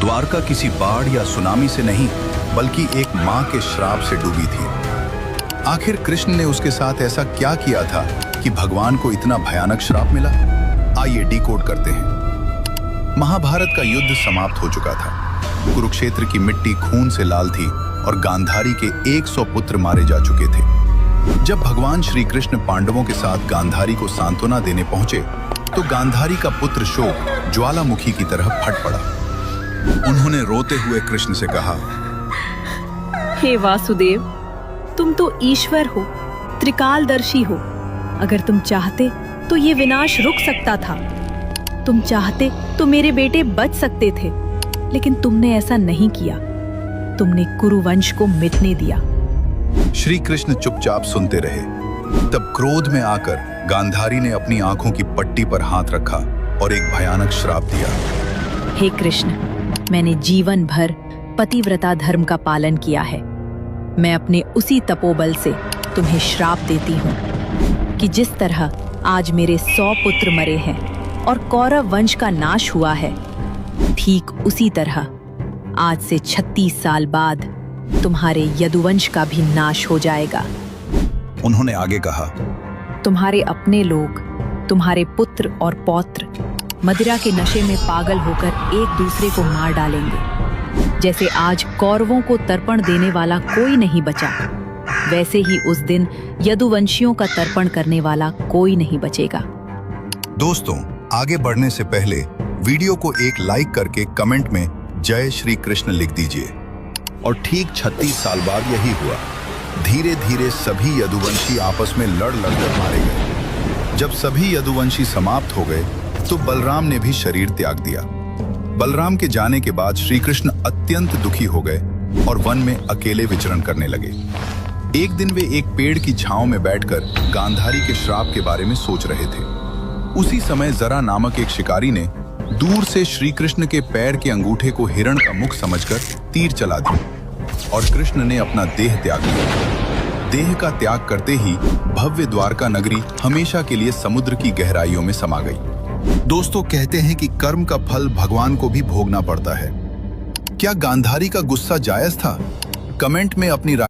द्वारका किसी बाढ़ या सुनामी से नहीं बल्कि एक मां के श्राप से डूबी थी। आखिर कृष्ण ने उसके साथ ऐसा क्या किया था कि भगवान को इतना भयानक श्राप मिला? आइए डिकोड करते हैं। महाभारत का युद्ध समाप्त हो चुका था। कुरुक्षेत्र की मिट्टी खून से लाल थी और गांधारी के 100 पुत्र मारे जा चुके थे। जब भगवान श्री कृष्ण पांडवों के साथ गांधारी को सांत्वना देने पहुंचे तो गांधारी का पुत्र शोक ज्वालामुखी की तरह फट पड़ा। उन्होंने रोते हुए कृष्ण से कहा, हे वासुदेव, तुम तो ईश्वर हो, त्रिकालदर्शी हो। अगर तुम चाहते तो ये विनाश रुक सकता था। तुम चाहते तो मेरे बेटे बच सकते थे, लेकिन तुमने ऐसा नहीं किया। तुमने कुरुवंश को मिटने दिया। श्री कृष्ण चुपचाप सुनते रहे। तब क्रोध में आकर गांधारी ने अपनी आंखों की पट्टी पर हाथ रखा और एक भयानक श्राप दिया। हे कृष्ण, मैंने जीवन भर पतिव्रता धर्म का पालन किया है। मैं अपने उसी तपोबल से तुम्हें श्राप देती हूँ कि जिस तरह आज मेरे 100 पुत्र मरे हैं और कौरव वंश का नाश हुआ है, ठीक उसी तरह आज से 36 साल बाद तुम्हारे यदुवंश का भी नाश हो जाएगा। उन्होंने आगे कहा, तुम्हारे अपने लोग, तुम्हारे पुत्र और पौत्र मदिरा के नशे में पागल होकर एक दूसरे को मार डालेंगे। जैसे आज कौरवों को तर्पण देने वाला कोई नहीं बचा, वैसे ही उस दिन यदुवंशियों का तर्पण करने वाला कोई नहीं बचेगा। दोस्तों, आगे बढ़ने से पहले वीडियो को एक लाइक करके कमेंट में जय श्री कृष्ण लिख दीजिए। और ठीक 36 साल बाद यही हुआ। धीरे धीरे सभी यदुवंशी आपस में लड़ कर मारे गए। जब सभी यदुवंशी समाप्त हो गए तो बलराम ने भी शरीर त्याग दिया। बलराम के जाने के बाद श्री कृष्ण अत्यंत दुखी हो गए और वन में अकेले विचरण करने लगे। एक दिन वे एक पेड़ की छांव में बैठकर गांधारी के श्राप के बारे में सोच रहे थे। उसी समय जरा नामक एक शिकारी ने दूर से श्री कृष्ण के पैर के अंगूठे को हिरण का मुख समझकर तीर चला दिया और कृष्ण ने अपना देह त्याग दिया। देह का त्याग करते ही भव्य द्वारका नगरी हमेशा के लिए समुद्र की गहराइयों में समा गई। दोस्तों, कहते हैं कि कर्म का फल भगवान को भी भोगना पड़ता है। क्या गांधारी का गुस्सा जायज था? कमेंट में अपनी